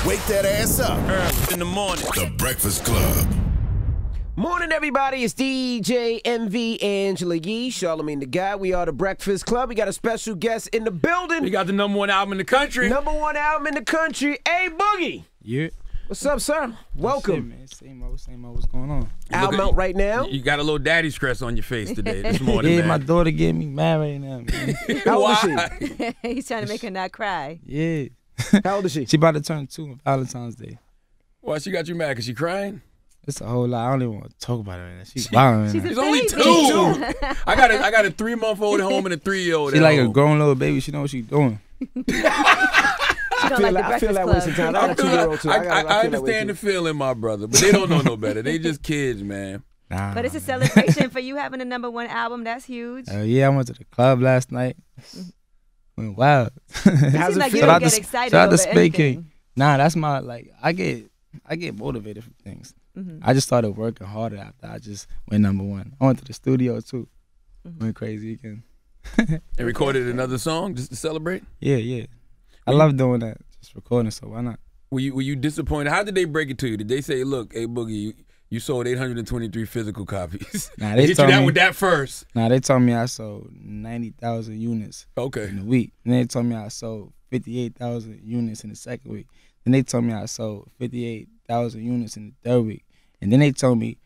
Wake that ass up. Early in the morning. The Breakfast Club. Morning, everybody. It's DJ MV Angela Yee, Charlamagne the Guy. We are the Breakfast Club. We got a special guest in the building. We got the #1 album in the country. #1 album in the country. Hey, Boogie. Yeah. What's up, sir? Welcome. Shit, man. Same old. What's going on? Album out right now. You got a little daddy stress on your face today, this morning, Yeah, man. my daughter getting me mad right now, man. How old is Why? He's trying to make her not cry. Yeah. How old is she? She about to turn 2 on Valentine's Day. Why she got you mad? Cause she crying? It's a whole lot. I don't even want to talk about it right now. She's wild right now. She's only baby. 2. I got a 3-month-old at home and a 3-year-old. She at like a home. grown little baby. She know what she's doing. I feel that way sometimes. I got a 2-year-old too. I understand the feeling, my brother, but they don't know no better. They just kids, man. Nah. But it's a celebration for you having a #1 album. That's huge. Yeah, I went to the club last night. Went wild. How's Seems it like feel? you don't get excited Shout out to over Spade anything. King. Nah, that's my, like, I get motivated from things. I just started working harder after I just went #1. I went to the studio too. Went crazy again. And recorded another song just to celebrate. Yeah. I love doing that. Just recording, so why not? Were you disappointed? How did they break it to you? Did they say, "Look, hey Boogie, you sold 823 physical copies"? Nah, They they hit you told that me. with that first. Nah, they told me I sold 90,000 units Okay. in a week. And they told me I sold 58,000 units in the second week. Then they told me I sold 58,000 units in the third week. And then they told me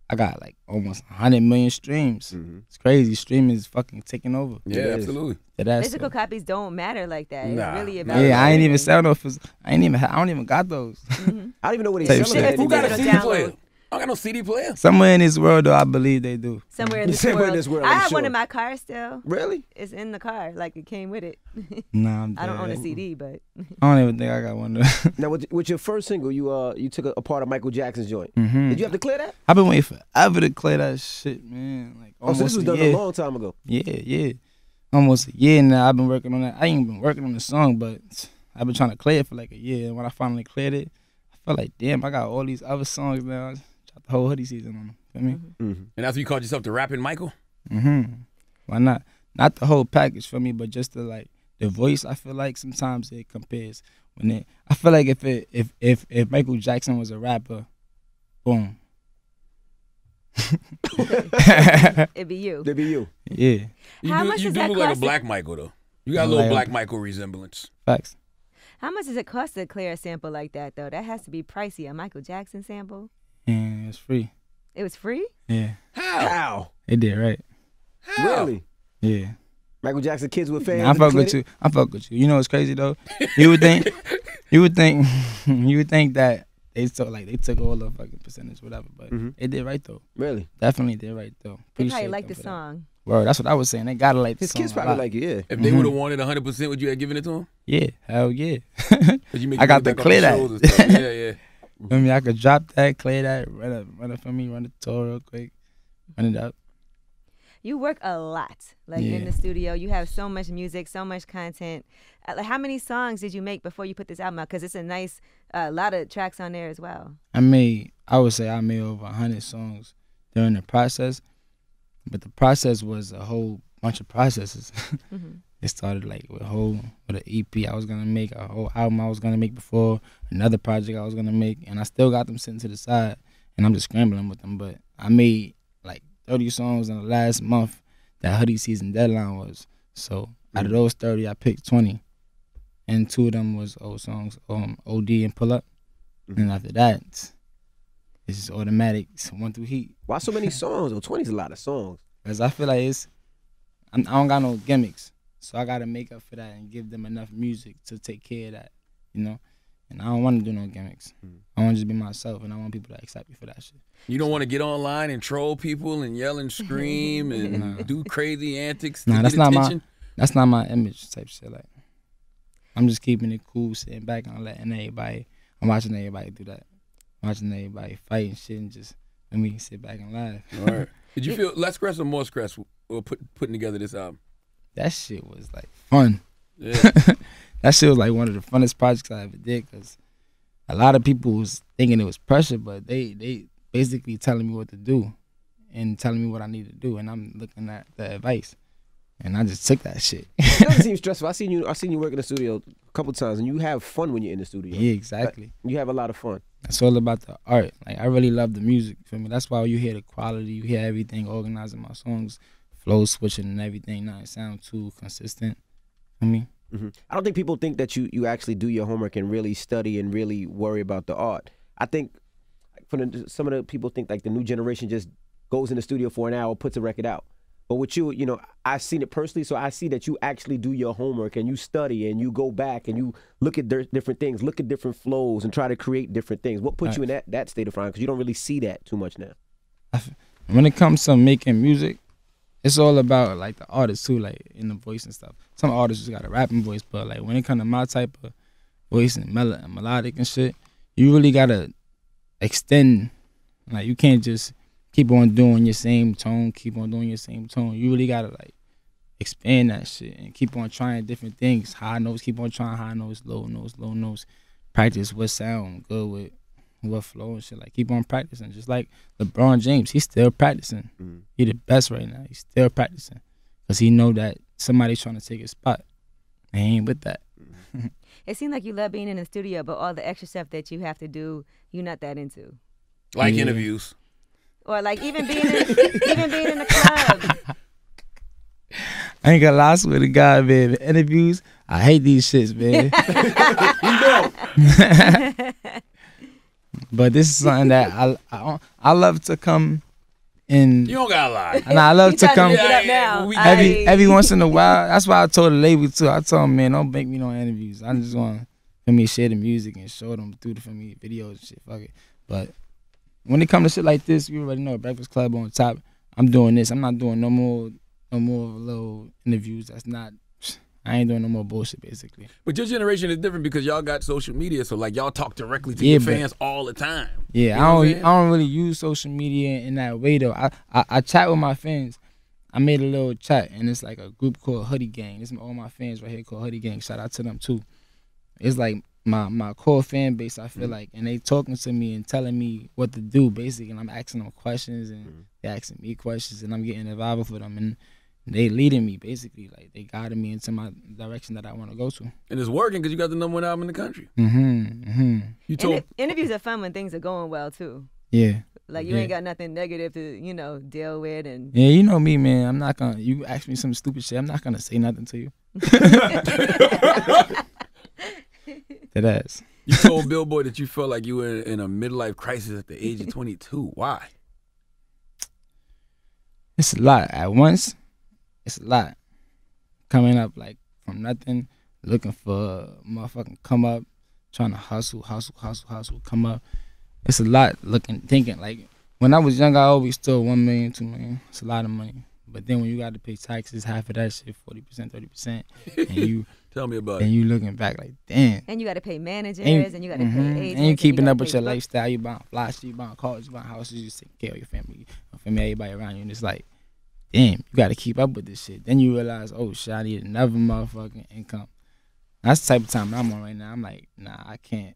I got like almost 100 million streams. It's crazy. Streaming is fucking taking over. Yeah, absolutely. Physical copies don't matter like that. Nah. It's really about Yeah, I ain't even sell those. I don't even got those. I don't even know what Type he's selling. shit. at Who got a Digital CD download. player? I got no CD player. Somewhere in this world, though, I believe they do. somewhere in this Somewhere world. in this world, I I'm have one sure. in my car still. Really? It's in the car, like it came with it. Nah, I'm I don't own a dead. CD, but I don't even think I got one. Now, with your first single, you took a part of Michael Jackson's joint. Mm-hmm. Did you have to clear that? I've been waiting forever to clear that shit, man. Like Oh, so this almost was a done year. a long time ago. Yeah. Almost a year now. I've been working on that. I ain't been working on the song, but I've been trying to clear it for like a year. And when I finally cleared it, I felt like, damn, I got all these other songs now. I dropped the whole hoodie season on them. Feel me? And that's when you called yourself the rapping Michael? Why not? Not the whole package for me, but just the voice. I feel like sometimes it compares. I feel like if Michael Jackson was a rapper, boom. it'd be you. It'd be you. Yeah. How much You does do that look like a cost? black Michael, though. You got a I little like black him. Michael resemblance. Facts. How much does it cost to clear a sample like that, though? That has to be pricey. A Michael Jackson sample? And it's free. It was free? Yeah. How? It did, right? Really? Yeah. Michael Jackson kids with fans. I fuck with you. I fuck with you. You know what's crazy though? You would think that they took all the fucking percentage, whatever. But it did right though. Really? Definitely did right though. They Appreciate probably like them the for that. song. Word, that's what I was saying. They gotta like the His song. kids a probably lot. like it, yeah. If they would have wanted 100%, would you have given it to them? Yeah, hell yeah. 'Cause you make I got money to back off clear the that. shows and stuff. Yeah. I mean, I could drop that, clear that, run it for me, run the tour real quick, run it up. You work a lot, like in Yeah. the studio. You have so much music, so much content. Like, how many songs did you make before you put this album out? Because it's a nice, lot of tracks on there as well. I would say I made over 100 songs during the process, but the process was a whole bunch of processes. It started like with an EP I was gonna make, a whole album I was gonna make before, another project I was gonna make, and I still got them sitting to the side, and I'm just scrambling with them. But I made like 30 songs in the last month that hoodie season deadline was. So out of those 30, I picked 20, and 2 of them was old songs, OD and Pull Up. And after that, it's just automatic. It's 1 through heat. Why so many songs? Well, 20 is a lot of songs. Cause I feel like I don't got no gimmicks, so I gotta make up for that and give them enough music to take care of that, you know. And I don't want to do no gimmicks. I want to just be myself, and I want people to accept me for that shit. You don't want to get online and troll people and yell and scream and do crazy antics to Nah, get that's not attention? that's not my image type shit. Like, I'm just keeping it cool, sitting back and letting everybody. I'm watching everybody do that, watching everybody fight and shit, and just let me sit back and laugh. All right. Did you feel less stress or more stress putting together this album? That shit was like fun. Yeah. That shit was like one of the funnest projects I ever did, because a lot of people was thinking it was pressure, but they basically telling me what to do and telling me what I need to do, and I'm looking at the advice, and I just took that shit. It doesn't seem stressful. I seen you work in the studio couple times, and you have fun when you're in the studio. Yeah, exactly. You have a lot of fun. It's all about the art. Like, I really love the music. For me, that's why you hear the quality, you hear everything organized in my songs, flow switching and everything. Not sound too consistent. For me. I don't think people think that you actually do your homework and really study and really worry about the art. I think some of the people think like the new generation just goes in the studio for an hour, puts a record out. But with you, you know, I've seen it personally, so I see that you actually do your homework and you study and you go back and you look at different things, look at different flows and try to create different things. What puts you in that state of mind? Because you don't really see that too much now. When it comes to making music, it's all about like the artist too, like in the voice and stuff. Some artists just got a rapping voice, but like when it comes to my type of voice and melodic and shit, you really gotta extend. Like, you can't just keep on doing your same tone, You really gotta like expand that shit and keep on trying different things. High notes, keep on trying high notes, low notes. Practice what sound good with what flow and shit. Like, keep on practicing. Just like LeBron James, he's still practicing. He the best right now. He's still practicing because he know that somebody's trying to take his spot. And he ain't with that. It seems like you love being in the studio, but all the extra stuff that you have to do, you're not that into. Like interviews. Or like even being in the club. I ain't gonna lie, I swear to God, man. Interviews, I hate these shits, man. But this is something that I love to come in. You don't gotta lie. And I love to come every once in a while. That's why I told the label too. I told them, man, don't make me no interviews. I just want to share the music and show them through videos and shit. Fuck it. But when it comes to shit like this, you already know Breakfast Club on top. I'm doing this. I'm not doing no more little interviews. I ain't doing no more bullshit, basically. But your generation is different because y'all got social media, so like y'all talk directly to your fans all the time. Yeah, I don't really use social media in that way though. I chat with my fans. I made a little chat, and it's like a group called Hoodie Gang. It's all my fans right here called Hoodie Gang. Shout out to them too. It's like my core fan base, I feel like, and they talking to me and telling me what to do, basically, and I'm asking them questions, and they asking me questions, and I'm getting involved with them, and they leading me, basically, like they guiding me into my direction that I want to go to. And it's working because you got the #1 album in the country. You told interviews are fun when things are going well too. Yeah. Like you ain't got nothing negative to deal with, and yeah, you know me, man. I'm not gonna. You ask me some stupid shit, I'm not gonna say nothing to you. That ass. You told Billboard that you felt like you were in a midlife crisis at the age of 22. Why? It's a lot at once. It's a lot. Coming up like from nothing, looking for a motherfucking come up, trying to hustle, come up. It's a lot thinking. Like, when I was young, I always thought 1 million, 2 million. It's a lot of money. But then when you got to pay taxes, half of that shit, 40%, 30%, and you tell me about it. And you looking back like, damn. And you got to pay managers, and you got to pay agents. And you keeping up with your lifestyle. You buying flashes, you buying cars, you buying houses, you take care of your family, everybody around you. And it's like, damn, you got to keep up with this shit. Then you realize, oh shit, I need another motherfucking income. That's the type of time I'm on right now. I'm like, nah, I can't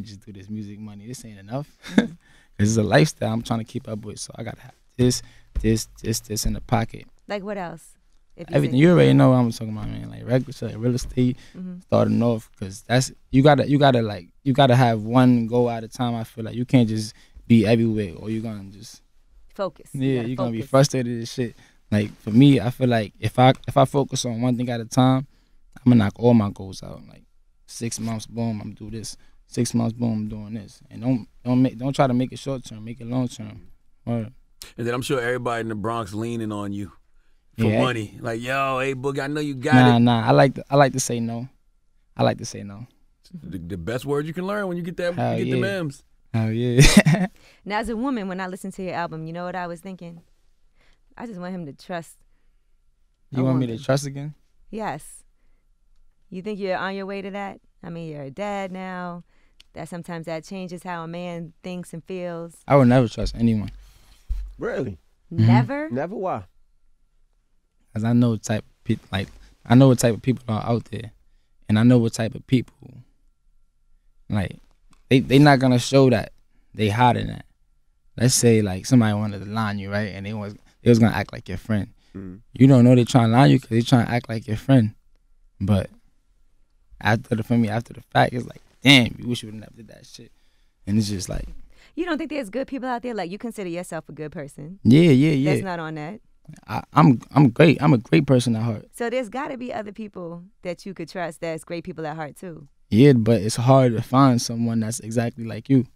just do this music money. This ain't enough. Cause it's a lifestyle I'm trying to keep up with. So I gotta have this in the pocket. Like what else? Everything. You already know what I'm talking about, man. Like real estate, starting off, cause that's you gotta have one goal at a time. I feel like you can't just be everywhere, or you're gonna just focus. Yeah, you're gonna be frustrated and shit. Like for me, I feel like if I focus on one thing at a time, I'm gonna knock all my goals out. Like 6 months, boom, I'm do this. 6 months, boom, I'm doing this. And don't try to make it short term, make it long term. Word. And then I'm sure everybody in the Bronx leaning on you for money. Like, yo, hey Boogie, I know you got it. Nah, I like to say no. I like to say no. The best word you can learn when you get that, Hell you get the M's. Oh yeah. Now, as a woman, when I listened to your album, you know what I was thinking? I just want him to trust. You want me to trust again? Yes. You think you're on your way to that? I mean, you're a dad now. That sometimes that changes how a man thinks and feels. I would never trust anyone. Really? Never? Never? Why? Cause I know what type of people are out there, and I know what type of people. Like, they not gonna show that they hiding that. Let's say like somebody wanted to line you, right, and they was gonna act like your friend. You don't know they trying to line you because they trying to act like your friend, but after the fact, it's like, damn, you wish you would have never did that shit. And it's just like, You don't think there's good people out there? Like, you consider yourself a good person. yeah. That's not on that. I'm great. I'm a great person at heart. So there's got to be other people that you could trust that's great people at heart, too. Yeah, but it's hard to find someone that's exactly like you.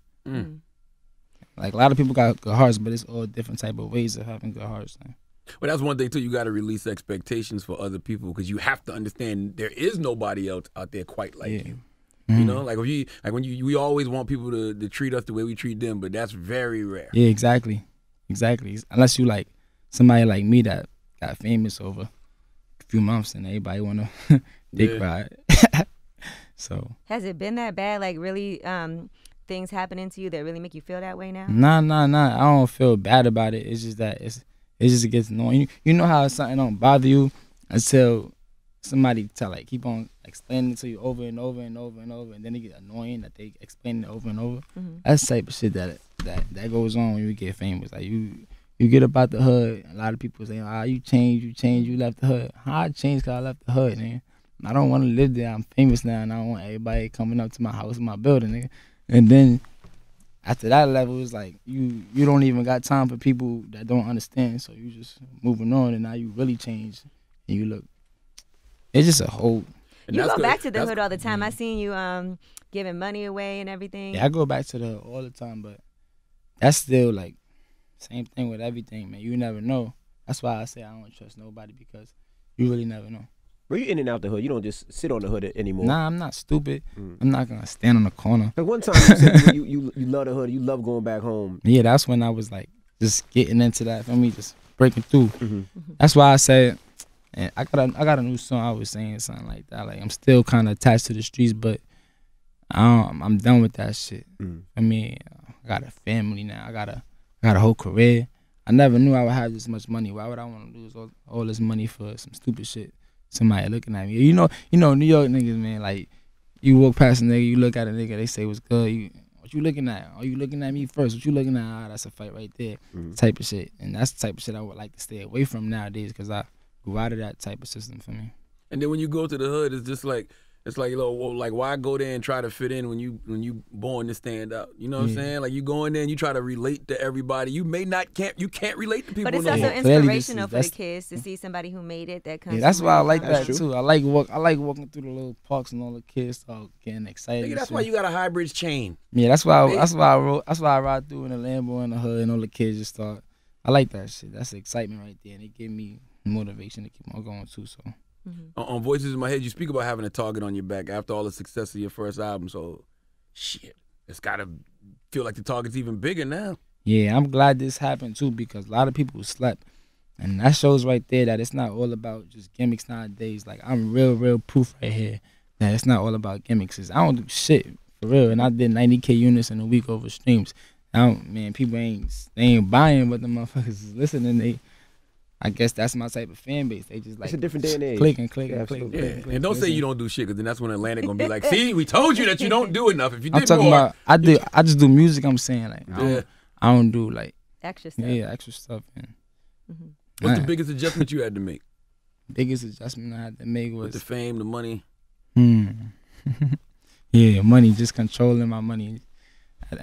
Like, a lot of people got good hearts, but it's all different type of ways of having good hearts. Man. Well, that's one thing too. You got to release expectations for other people because you have to understand there is nobody else out there quite like you. You know, like we always want people to treat us the way we treat them, but that's very rare. Yeah, exactly. Unless you like somebody like me that got famous over a few months and everybody want to dick ride. So Has it been that bad? Like, really, things happening to you that really make you feel that way now? Nah. I don't feel bad about it. It's just that it just gets annoying. You know how something don't bother you until somebody keep on explaining it to you over and over and over and over, and then it get annoying that they explain it over and over. That's the type of shit that goes on when you get famous. Like you get up out the hood. A lot of people say, you changed, you left the hood. How I changed because I left the hood, nigga. I don't want to live there. I'm famous now, and I don't want everybody coming up to my house, my building, nigga. And then after that level, it's like you don't even got time for people that don't understand. So you just moving on, and now you really changed, and you look. It's just a whole. You go back to the hood all the time. I seen you giving money away and everything. Yeah, I go back to the hood all the time, but that's still like same thing with everything, man. You never know. That's why I say I don't trust nobody because you really never know. Bro, you in and out the hood. You don't just sit on the hood anymore. Nah, I'm not stupid. I'm not gonna stand on the corner. Like one time you said you love the hood. You love going back home. Yeah, that's when I was like just getting into that for me, just breaking through. That's why I said, and I got a new song. I was saying something like that. Like I'm still kind of attached to the streets, but I'm done with that shit. I mean, I got a family now. I got a whole career. I never knew I would have this much money. Why would I want to lose all this money for some stupid shit? Somebody looking at me. You know, New York niggas, man. Like you walk past a nigga, you look at a nigga, they say what's good. What you looking at? Are you looking at me first? What you looking at? That's a fight right there. Type of shit, and that's the type of shit I would like to stay away from nowadays because I grew out of that type of system for me. And then when you go to the hood, it's just like like why go there and try to fit in when you born to stand out? You know what I'm saying? Like you go in there and you try to relate to everybody. You can't relate to people. But it's no also more. inspirational for the kids to see somebody who made it that comes. Yeah, that's from why I real like hard that too. I like walking through the little parks and all the kids start getting excited. Nigga, that's why you got a high bridge chain. Yeah, that's why I ride through in the Lambo in the hood and all the kids just start. I like that shit. That's the excitement right there, and it give me motivation to keep on going too. So. On Voices in My Head, you speak about having a target on your back after all the success of your first album. So, shit, it's got to feel like the target's even bigger now. Yeah, I'm glad this happened too because a lot of people slept. And that shows right there that it's not all about just gimmicks nowadays. Like, I'm real proof right here that it's not all about gimmicks. I don't do shit, for real. And I did 90K units in a week over streams. People ain't buying, but the motherfuckers is listening. I guess that's my type of fan base. They just like it's a different day and age. Clicking. And don't say you don't do shit, because then that's when Atlantic gonna be like, "See, we told you that you don't do enough. If you did I'm talking more." about I just do music. I'm saying like I don't do like extra stuff. Yeah, extra stuff. And what's the biggest adjustment you had to make? Biggest adjustment I had to make was with the fame, the money. Yeah, money. Just controlling my money.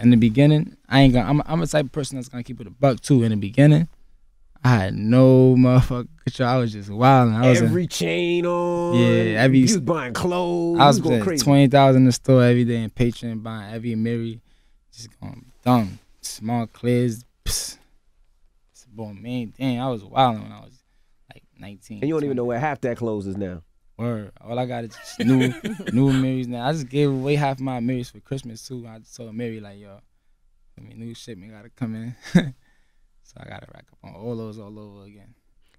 In the beginning, I'm a type of person that's gonna keep it a buck too. In the beginning, I had no motherfucker control. I was just wild. Every chain on. Yeah, you was buying clothes. I was going crazy. 20,000 in the store every day in Patreon, buying every mirror, just going dumb. Small clears. It's boy, man, damn, I was wild when I was like 19. And you don't even know where half that clothes is now. Word. All I got is just new mirrors now. I just gave away half my mirrors for Christmas too. I just told Mary like, yo, new shipment gotta come in. So I gotta rack up on all those all over again.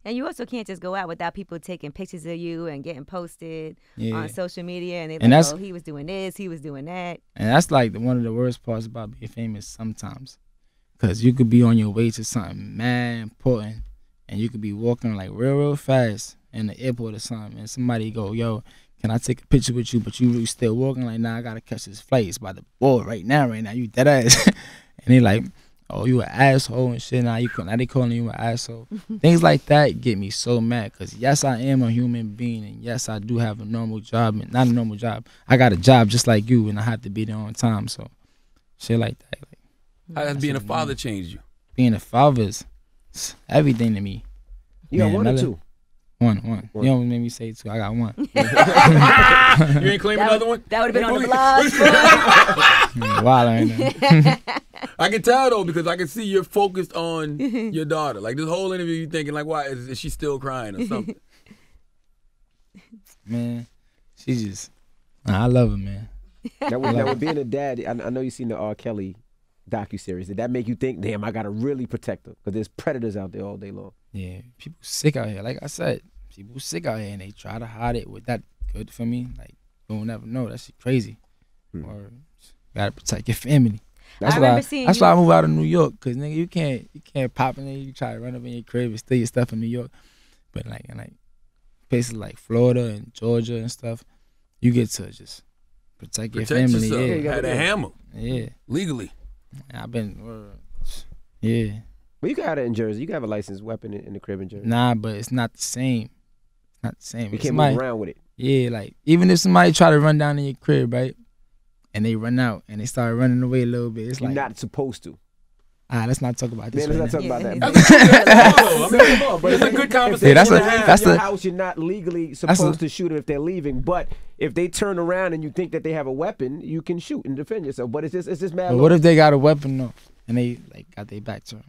And you also can't just go out without people taking pictures of you and getting posted on social media. And they're like, oh, he was doing this, he was doing that. And that's like one of the worst parts about being famous sometimes. Because you could be on your way to something mad important. And you could be walking like real fast in the airport or something. And somebody go, yo, can I take a picture with you? But you still walking like, nah, I gotta catch this flight. It's by the board right now. You dead ass. And they like, oh, you an asshole and shit. Now they calling you an asshole. Things like that get me so mad because yes, I am a human being and yes, I do have a normal job and not a normal job. I got a job just like you and I have to be there on time. So shit like that. Like, How does being a father change you? being a father is everything to me. You got Man, one or Mella- two? One. You don't make me say two. I got one. You ain't claiming another one? That would have been on the blog. Wild right now. I can tell though because I can see you're focused on your daughter. Like this whole interview, you thinking like, why is she still crying or something? Man, she just, I love her, man. Now, with being a dad, I know you seen the R. Kelly docuseries. Did that make you think, damn, I gotta really protect her because there's predators out there all day long? Yeah, people sick out here. Like I said, people sick out here and they try to hide it. Was that good for me? Like, you'll never know. That shit crazy. Or gotta protect your family. That's why I moved out of New York. Cause nigga, you can't pop in there. You try to run up in your crib and steal your stuff in New York. But like in like places like Florida and Georgia and stuff, you get to just protect your family. Yourself. Yeah, You had a hammer. Yeah. Legally. I've been, yeah. But you can have it in Jersey. You can have a licensed weapon in the crib in Jersey. Nah, but it's not the same. It's not the same. You If can't somebody- move around with it. Yeah, like even if somebody try to run down in your crib, right, and they run out and they start running away a little bit, it's You're like, not supposed to. let's not talk about this. Man, let's right not now. talk about that. But it's a good If conversation. they that's in a- the that's your a- house. You're not legally supposed to shoot them if they're leaving. But if they turn around and you think that they have a weapon, you can shoot and defend yourself. But it's just mad. But what if they got a weapon though, and they like got their back turned,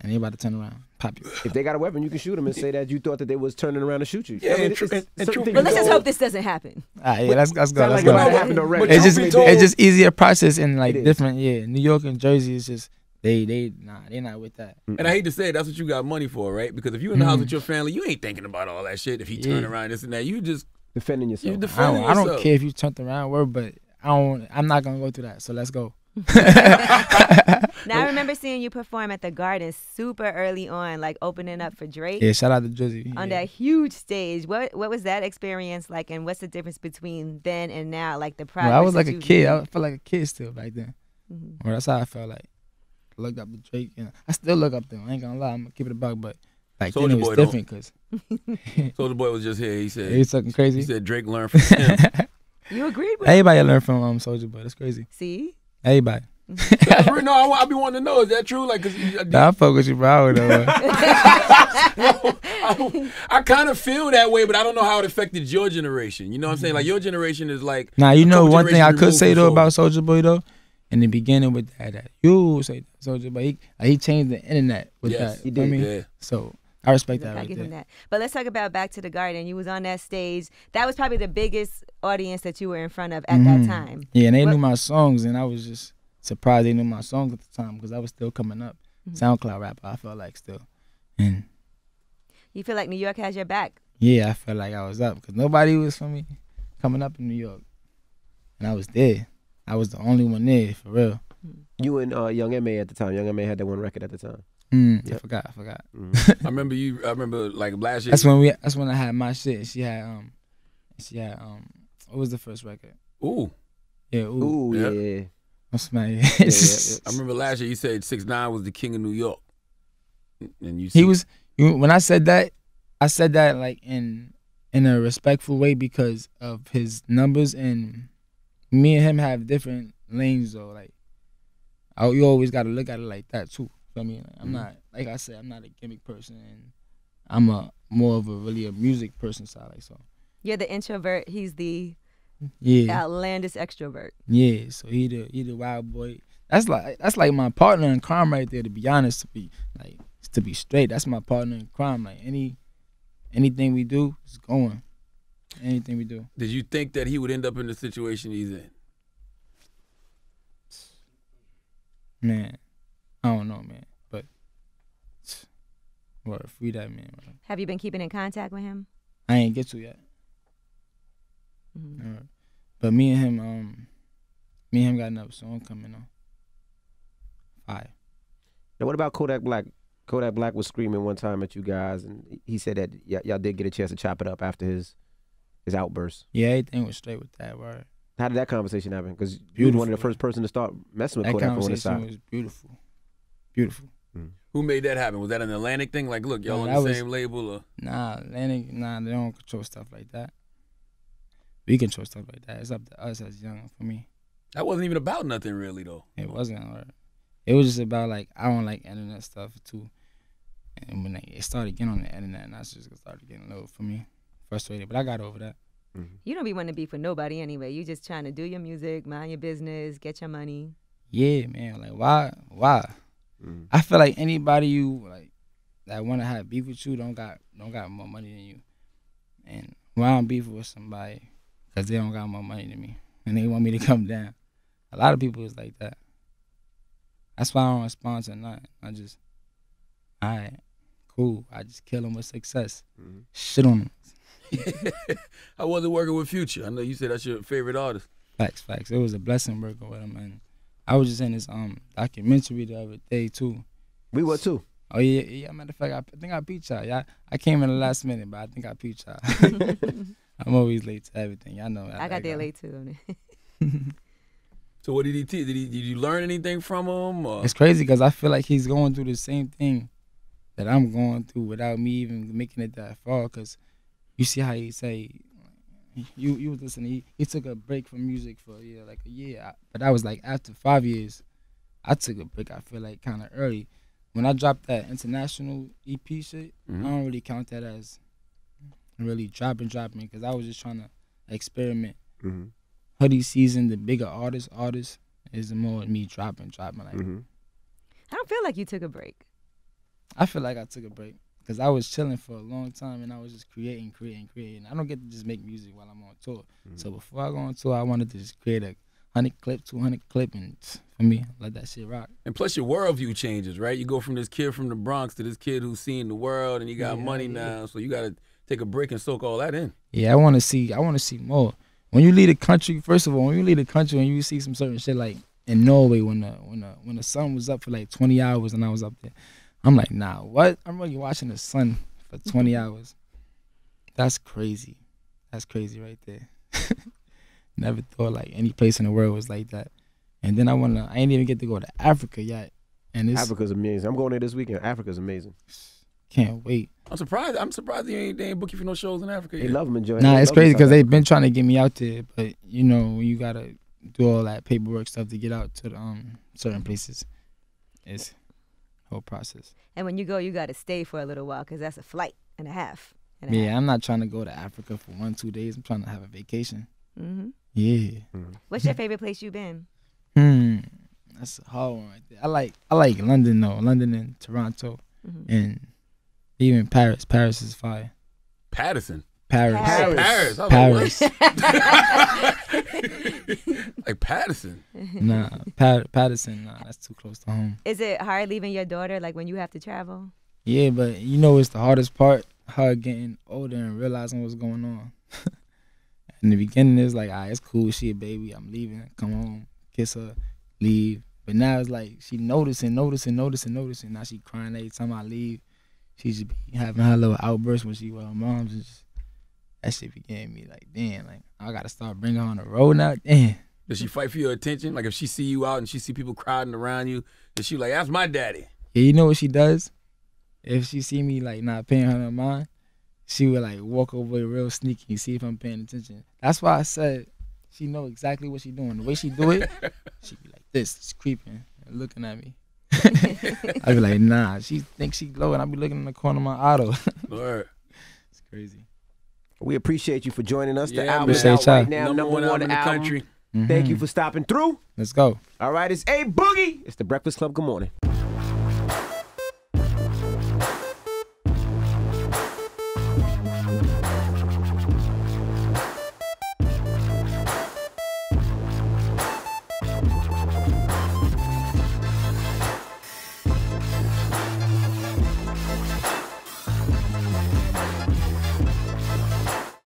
and they about to turn around, pop you? If they got a weapon, you can shoot them and say that you thought that they was turning around to shoot you. Yeah, I mean, and it's true- certain and things true- you But let's just go- hope this doesn't happen. Yeah, let's go. Sound Let's like go. it might have happened already. But It's truth just be told- it's just easier process and like It is. different. Yeah, New York and Jersey is just they not with that. And I hate to say it, that's what you got money for, right? Because if you're in the house with your family, you ain't thinking about all that shit. If he turn around this and that, you just defending yourself. you defending I don't yourself. care if you turned around, word, but I'm not gonna go through that. So let's go. Now I remember seeing you perform at the Garden super early on, like opening up for Drake Yeah, shout out to Jersey. on yeah. that huge stage. What was that experience like, and what's the difference between then and now? Like the progress. Well, I was like that a you've kid. made? I felt like a kid still back then. Well, that's how I felt like. I looked up to Drake. And I still look up to him. I ain't gonna lie. I'm gonna keep it a buck, but like then Soulja it was Boy, though. different because Soulja Boy was just here. He said he's talking crazy. he said Drake learned from him. You agreed with Everybody learned from Soulja Boy. That's crazy. See? Everybody. That's real. No, I be wanting to know, is that true? Like, cause Nah, I fuck with you, bro. I kind of feel that way, but I don't know how it affected your generation. You know what I'm saying? Like your generation is like. Nah, you a know couple one thing I generations could say though removed about Soulja Boy though, in the beginning with that you say Soulja Boy, he changed the internet with Yes, that. he You know what I did, mean? yeah. So I respect that I right give him there. that. But let's talk about Back to the Garden. You was on that stage. That was probably the biggest audience that you were in front of at that time. Yeah, and they What- knew my songs, and I was just surprised they knew my songs at the time because I was still coming up. SoundCloud rapper, I felt like still. And You feel like New York has your back. yeah, I felt like I was up because nobody was for me coming up in New York. And I was there. I was the only one there, for real. You and Young M.A. at the time. Young M.A. had that one record at the time. I forgot. I remember like last year. That's when I had my shit. And she had what was the first record? Ooh. Yeah, Ooh, Yeah. yeah. I'm smiling. I remember last year you said 6ix9ine was the king of New York. And you He was when I said that like in a respectful way because of his numbers, and me and him have different lanes though. Like you always got to look at it like that too. I mean, I'm not, like I said, I'm not a gimmick person, and I'm more of a music person. So like so. You're the introvert. He's the Yeah. outlandish extrovert. Yeah, so he the wild boy. That's like my partner in crime right there. To be honest, to be straight, that's my partner in crime. Like anything we do is going. Anything we do. Did you think that he would end up in the situation he's in? Man, I don't know, man. But what free that man, bro. Have you been keeping in contact with him? I ain't get to yet. But me and him got another song coming on. Fire. Now, what about Kodak Black? Kodak Black was screaming one time at you guys, and he said that y'all did get a chance to chop it up after his outburst. Yeah, everything was straight with that word. How did that conversation happen? Because you were one of the first person to start messing with That Kodak on his conversation side. was beautiful. beautiful. Who made that happen? Was that an Atlantic thing? Like, look, y'all Nah, on the that same label? Or? Nah, Atlantic, they don't control stuff like that. We control stuff like that. It's up to us as young for me. That wasn't even about nothing really, though. It wasn't. It was just about, like, I don't like internet stuff, too. And when it started getting on the internet, and that's just started getting low for me. Frustrated, but I got over that. You don't be wanting to be for nobody anyway. You just trying to do your music, mind your business, get your money. Yeah, man. Like, why? I feel like anybody that want to have beef with you don't got more money than you. And why I'm beefing with somebody because they don't got more money than me and they want me to come down. A lot of people is like that. That's why I don't respond to nothing. I just, all right, cool. I just kill them with success. Shit on them. How was it working with Future? I know you said that's your favorite artist. Facts. It was a blessing working with him, and I was just in this documentary the other day too. We were too. Oh yeah. Matter of fact, I think I beat y'all. Yeah, I came in the last minute, but I think I beat y'all. I'm always late to everything. Y'all know. I got there late too. So what did he teach? Did you learn anything from him? Or? It's crazy because I feel like he's going through the same thing that I'm going through without me even making it that far. Cause you see how he say. You was listening. He took a break from music for a year. But that was like after 5 years. I took a break. I feel like kind of early. When I dropped that international EP shit, I don't really count that as really dropping because I was just trying to experiment. Hoodie season, the bigger artists is more me dropping. Like, I don't feel like you took a break. I feel like I took a break. Because I was chilling for a long time and I was just creating. I don't get to just make music while I'm on tour. So before I go on tour, I wanted to just create a 100 clip, 200 clip, and for me, let that shit rock. And plus your worldview changes, right? You go from this kid from the Bronx to this kid who's seeing the world and you got money now, so you got to take a break and soak all that in. Yeah, I want to see more. When you leave the country, first of all, when you see some certain shit like in Norway when the sun was up for like 20 hours and I was up there, I'm like, nah, what? I'm really watching the sun for 20 hours. That's crazy. That's crazy right there. Never thought like any place in the world was like that. And then I ain't even get to go to Africa yet. And Africa's amazing. I'm going there this weekend. Africa's amazing. Can't wait. I'm surprised they ain't book you for no shows in Africa yet. They love them enjoying. Nah, it's crazy because they've been trying to get me out there, but you know, when you gotta do all that paperwork stuff to get out to the, certain places, it's whole process. And when you go, you got to stay for a little while because that's a flight and a half. I'm not trying to go to Africa for 1-2 days. I'm trying to have a vacation. Yeah. What's your favorite place you've been? That's a hard one right there. I like London though. London and Toronto, and even Paris. Paris is fire. Patterson. Paris. Paris. Like Patterson. Nah, Patterson. Nah, that's too close to home. Is it hard leaving your daughter, like when you have to travel? Yeah, but you know it's the hardest part, her getting older and realizing what's going on. In the beginning, it's like, it's cool, she a baby, I'm leaving, come home, kiss her, leave. But now it's like she noticing. Now she crying every time I leave. She just be having her little outburst when she with her mom's. Just, that shit be getting me like, damn, like I gotta start bringing her on the road now, damn. Does she fight for your attention? Like if she see you out and she see people crowding around you, is she like, that's my daddy? Yeah, you know what she does? If she see me like not paying her no mind, she would like walk over real sneaky and see if I'm paying attention. That's why I said she know exactly what she doing. The way she do it, she be like this, just creeping and looking at me. I be like, nah, she thinks she low, and I be looking in the corner of my auto. Word. It's crazy. We appreciate you for joining us. The Yeah, album is man. out right now, Number one album in the album. country. Thank you for stopping through. Let's go. All right, it's A Boogie. It's the Breakfast Club. Good morning.